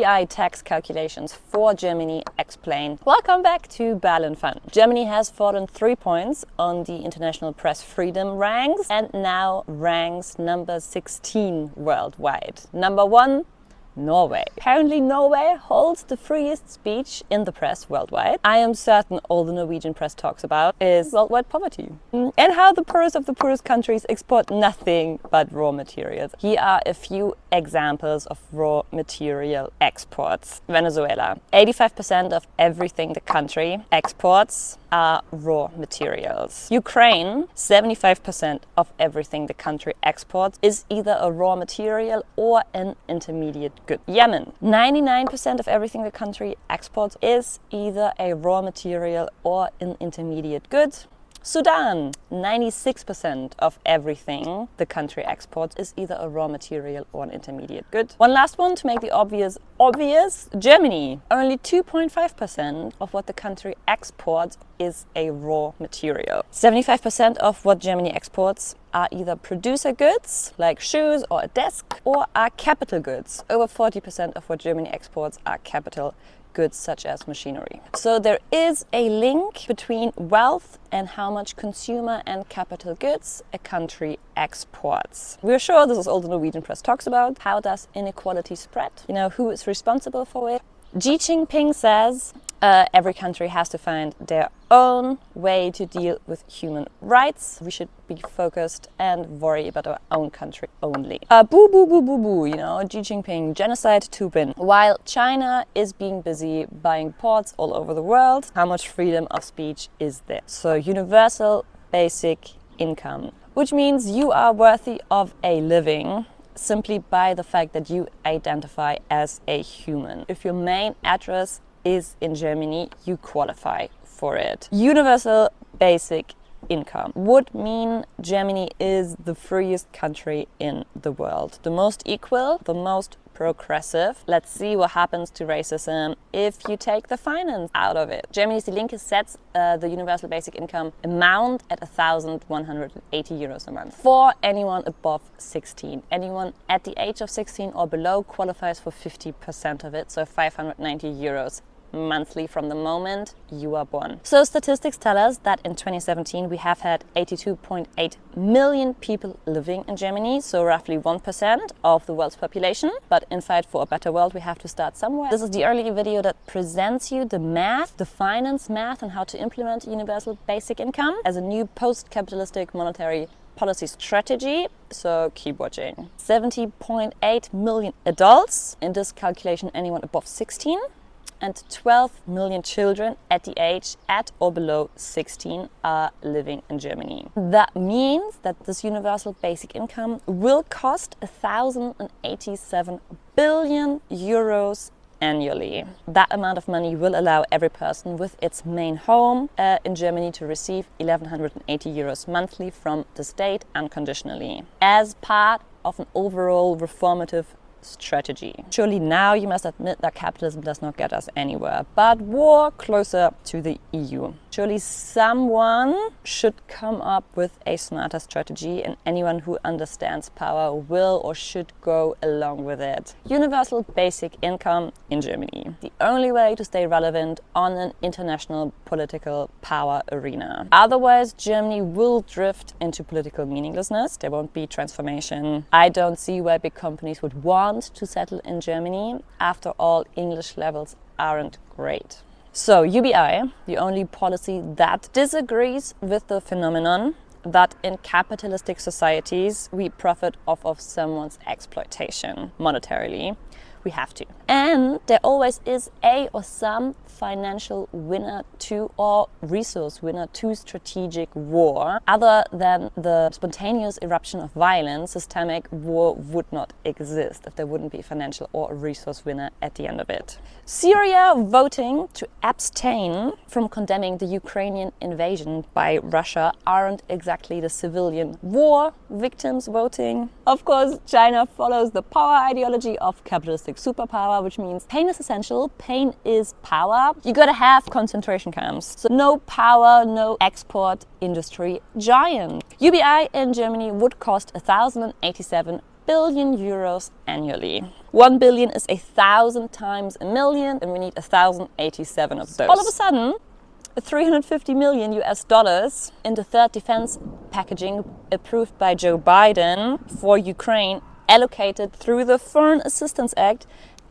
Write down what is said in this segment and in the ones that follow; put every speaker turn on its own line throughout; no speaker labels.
UBI tax calculations for Germany explained. Welcome back to BERLINF.U.N. Germany has fallen 3 points on the international press freedom ranks and now ranks number 16 worldwide. Number 1, Norway. Apparently Norway holds the freest speech in the press worldwide. I am certain all the Norwegian press talks about is worldwide poverty and how the poorest of the poorest countries export nothing but raw materials. Here are a few examples of raw material exports. Venezuela. 85% of everything the country exports are raw materials. Ukraine. 75% of everything the country exports is either a raw material or an intermediate good. Yemen. 99% of everything the country exports is either a raw material or an intermediate good. Sudan. 96% of everything the country exports is either a raw material or an intermediate good. One last one to make the obvious. Germany. Only 2.5% of what the country exports is a raw material. 75% of what Germany exports are either producer goods, like shoes or a desk, or are capital goods. Over 40% of what Germany exports are capital goods such as machinery. So there is a link between wealth and how much consumer and capital goods a country exports. We're sure this is all the Norwegian press talks about. How does inequality spread? You know, who is responsible for it? Xi Jinping says every country has to find their own way to deal with human rights. We should be focused and worry about our own country only. Boo, boo, boo, boo, boo, you know, Xi Jinping, genocide to win. While China is being busy buying ports all over the world, how much freedom of speech is there? So universal basic income, which means you are worthy of a living simply by the fact that you identify as a human. If your main address is in Germany, you qualify for it. Universal basic income would mean Germany is the freest country in the world. The most equal, the most progressive. Let's see what happens to racism if you take the finance out of it. Germany's Die Linke sets the universal basic income amount at 1,180 euros a month for anyone above 16. Anyone at the age of 16 or below qualifies for 50% of it, so 590 euros monthly from the moment you are born. So statistics tell us that in 2017 we have had 82.8 million people living in Germany, so roughly 1% of the world's population. But in Fight for a Better World we have to start somewhere. This is the early video that presents you the math, the finance math, and how to implement universal basic income as a new post-capitalistic monetary policy strategy, so keep watching. 70.8 million adults, in this calculation anyone above 16, and 12 million children at the age at or below 16 are living in Germany. That means that this universal basic income will cost 1,087 billion euros annually. That amount of money will allow every person with its main home in Germany to receive 1,180 euros monthly from the state unconditionally as part of an overall reformative strategy. Surely now you must admit that capitalism does not get us anywhere, but war closer to the EU. Surely someone should come up with a smarter strategy, and anyone who understands power will or should go along with it. Universal basic income in Germany. The only way to stay relevant on an international political power arena. Otherwise, Germany will drift into political meaninglessness. There won't be transformation. I don't see why big companies would want to settle in Germany. After all, English levels aren't great. So UBI, the only policy that disagrees with the phenomenon that in capitalistic societies we profit off of someone's exploitation monetarily. We have to. And there always is a or some financial winner to or resource winner to strategic war. Other than the spontaneous eruption of violence, systemic war would not exist if there wouldn't be a financial or a resource winner at the end of it. Syria voting to abstain from condemning the Ukrainian invasion by Russia aren't exactly the civilian war victims voting. Of course, China follows the power ideology of capitalistic superpower, which means pain is essential, pain is power. You gotta have concentration camps. So no power, no export industry giant. UBI in Germany would cost 1,087 billion euros annually. 1 billion is 1,000 times a million, and we need 1,087 of those. All of a sudden, 350 million US dollars in the third defense packaging approved by Joe Biden for Ukraine, allocated through the Foreign Assistance Act,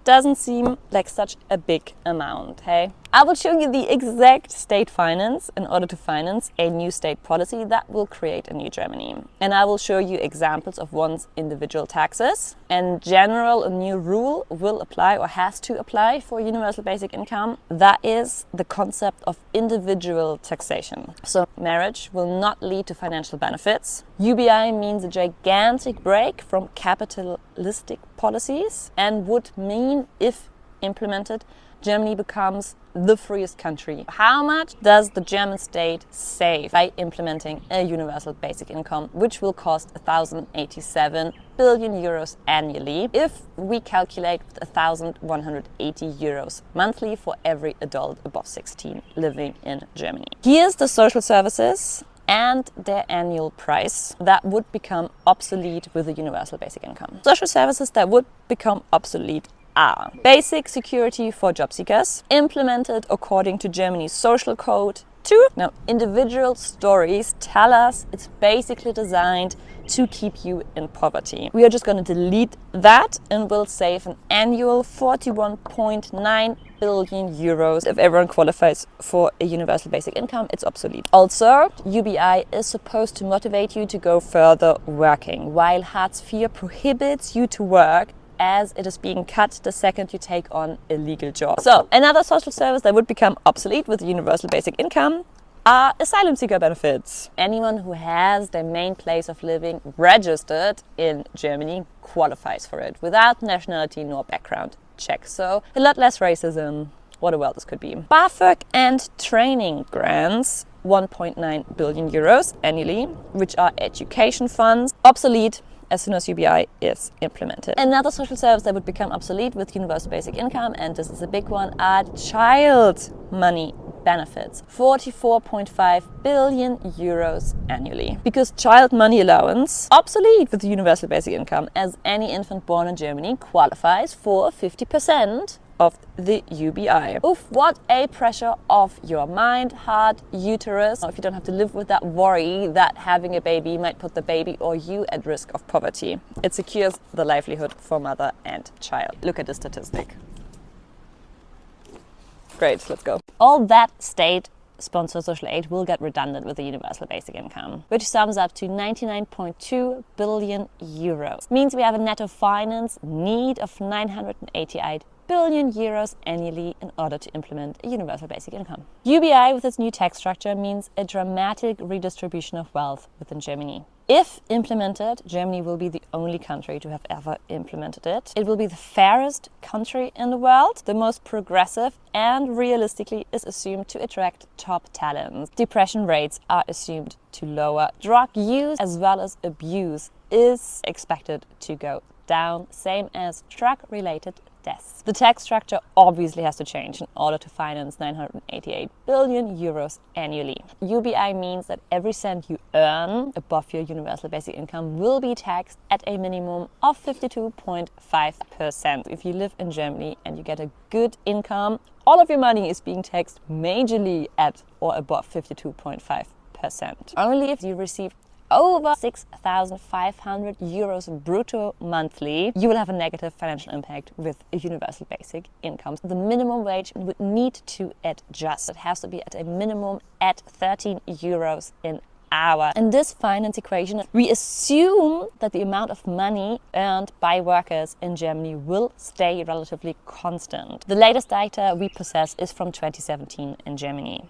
doesn't seem like such a big amount, hey? I will show you the exact state finance in order to finance a new state policy that will create a new Germany. And I will show you examples of one's individual taxes. In general, a new rule will apply or has to apply for universal basic income. That is the concept of individual taxation. So marriage will not lead to financial benefits. UBI means a gigantic break from capitalistic policies and would mean, if implemented, Germany becomes the freest country. How much does the German state save by implementing a universal basic income, which will cost 1,087 billion euros annually if we calculate with 1,180 euros monthly for every adult above 16 living in Germany? Here's the social services and their annual price that would become obsolete with the universal basic income. Social services that would become obsolete are basic security for job seekers, implemented according to Germany's social code. 2. Now, individual stories tell us it's basically designed to keep you in poverty. We are just going to delete that and will save an annual 41.9 billion euros. If everyone qualifies for a universal basic income, it's obsolete. Also, UBI is supposed to motivate you to go further working, while Hartz IV prohibits you to work, as it is being cut the second you take on a legal job. So, another social service that would become obsolete with the universal basic income are asylum seeker benefits. Anyone who has their main place of living registered in Germany qualifies for it, without nationality nor background check. So, a lot less racism. What a world this could be. BAföG and training grants, 1.9 billion euros annually, which are education funds, obsolete as soon as UBI is implemented. Another social service that would become obsolete with universal basic income, and this is a big one, are child money benefits. 44.5 billion euros annually. Because child money allowance, obsolete with the universal basic income, as any infant born in Germany qualifies for 50% of the UBI. Oof, what a pressure off your mind, heart, uterus. If you don't have to live with that worry that having a baby might put the baby or you at risk of poverty. It secures the livelihood for mother and child. Look at the statistic. Great, let's go. All that state-sponsored social aid will get redundant with the universal basic income, which sums up to 99.2 billion euros. Means we have a netto finance need of 988 billion euros annually in order to implement a universal basic income. UBI with its new tax structure means a dramatic redistribution of wealth within Germany. If implemented, Germany will be the only country to have ever implemented it. It will be the fairest country in the world, the most progressive, and realistically is assumed to attract top talents. Depression rates are assumed to lower. Drug use as well as abuse is expected to go down, same as drug-related deaths. The tax structure obviously has to change in order to finance 988 billion euros annually. UBI means that every cent you earn above your universal basic income will be taxed at a minimum of 52.5%. If you live in Germany and you get a good income, all of your money is being taxed majorly at or above 52.5%. Only if you receive over 6,500 euros brutto monthly, you will have a negative financial impact with a universal basic income. The minimum wage would need to adjust. It has to be at a minimum at 13 euros an hour. In this finance equation, we assume that the amount of money earned by workers in Germany will stay relatively constant. The latest data we possess is from 2017 in Germany.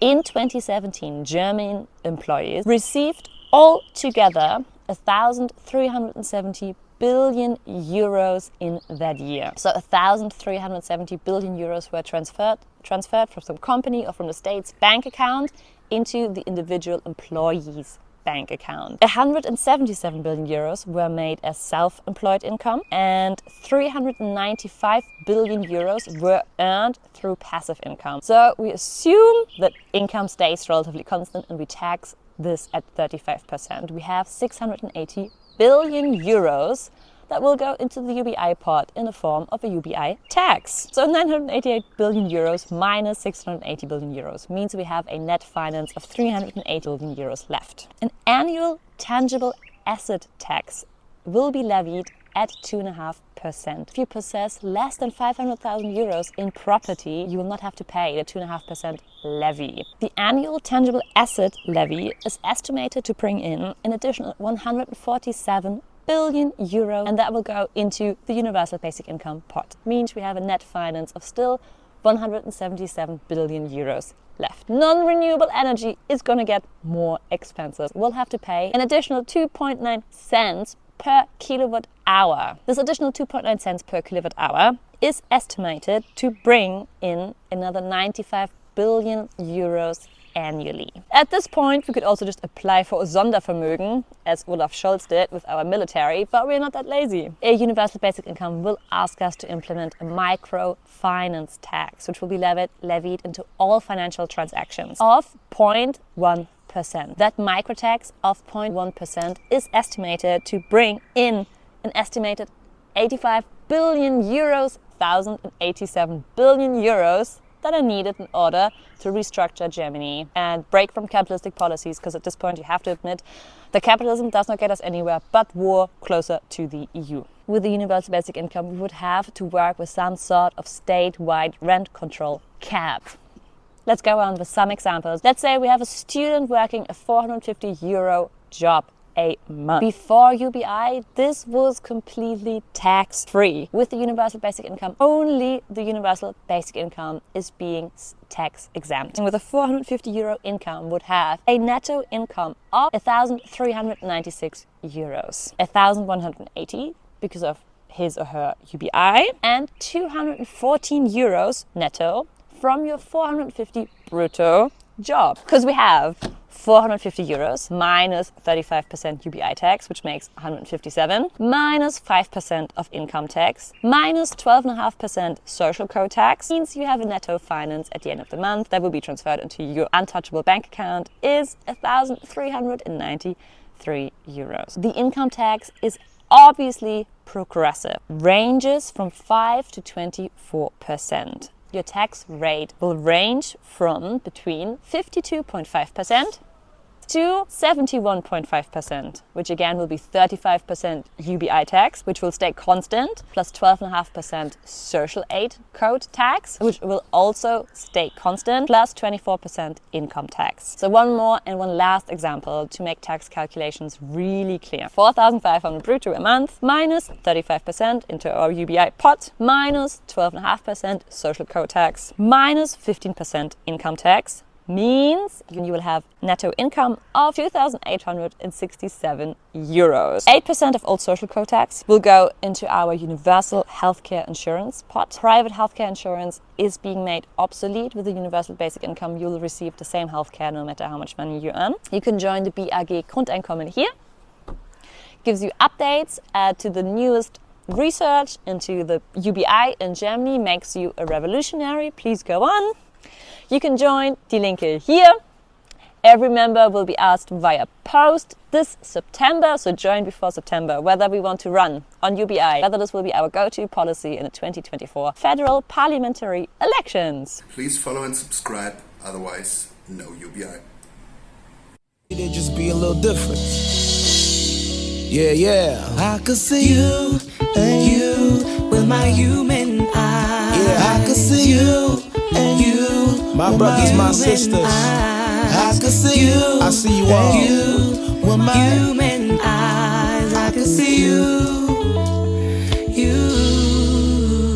In 2017, German employees received altogether 1,370 billion euros in that year. So 1,370 billion euros were transferred from some company or from the state's bank account into the individual employees' bank account. 177 billion euros were made as self-employed income, and 395 billion euros were earned through passive income. So we assume that income stays relatively constant and we tax this at 35%. We have 680 billion euros that will go into the UBI pot in the form of a UBI tax. So 988 billion euros minus 680 billion euros means we have a net finance of 380 billion euros left. An annual tangible asset tax will be levied at 2.5%. If you possess less than 500,000 euros in property, you will not have to pay the 2.5% levy. The annual tangible asset levy is estimated to bring in an additional 147 billion euro, and that will go into the universal basic income pot. Means we have a net finance of still 177 billion euros left. Non-renewable energy is going to get more expensive. We'll have to pay an additional 2.9 cents per kilowatt hour. This additional 2.9 cents per kilowatt hour is estimated to bring in another 95 billion euros annually. At this point, we could also just apply for a Sondervermögen, as Olaf Scholz did with our military, but we're not that lazy. A universal basic income will ask us to implement a microfinance tax, which will be levied into all financial transactions of 0.1%. That microtax of 0.1% is estimated to bring in an estimated 85 billion euros, 1,087 billion euros that are needed in order to restructure Germany and break from capitalistic policies, because at this point you have to admit that capitalism does not get us anywhere but war closer to the EU. With the universal basic income, we would have to work with some sort of statewide rent control cap. Let's go on with some examples. Let's say we have a student working a 450 euro job a month. Before UBI, this was completely tax-free. With the universal basic income, only the universal basic income is being tax exempt. And with a 450 euro income would have a netto income of 1,396 euros. 1,180 because of his or her UBI, and 214 euros netto from your 450 brutto job. Because we have 450 euros minus 35% UBI tax, which makes 157, minus 5% of income tax, minus 12.5% social code tax, means you have a netto finance at the end of the month that will be transferred into your untouchable bank account is 1,393 euros. The income tax is obviously progressive, ranges from 5 to 24%. Your tax rate will range from between 52.5% to 71.5%, which again will be 35% UBI tax, which will stay constant, plus 12.5% social aid code tax, which will also stay constant, plus 24% income tax. So one more and one last example to make tax calculations really clear. 4,500 brutto a month minus 35% into our UBI pot, minus 12.5% social code tax, minus 15% income tax, means you will have netto income of 2,867 euros. 8% of all social code tax will go into our universal healthcare insurance pot. Private healthcare insurance is being made obsolete. With the universal basic income, you will receive the same healthcare no matter how much money you earn. You can join the BAG Grundeinkommen here. Gives you updates to the newest research into the UBI in Germany, makes you a revolutionary. Please go on. You can join die Linke here. Every member will be asked via post this September, so join before September, whether we want to run on UBI, whether this will be our go-to policy in the 2024 federal parliamentary elections.
Please follow and subscribe, otherwise no UBI.
They just be a little different. Yeah. I could see you and you with my human eyes. Yeah, I could see you and you, my brothers, my sisters. I could see you. I see you all. You with my human eyes. I could see you.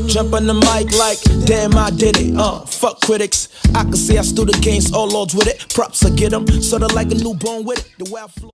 Jump on the mic like, damn, I did it. Fuck critics. I could see I stood against all odds with it. Props, I get them. Sorta like a newborn with it. The way I flow.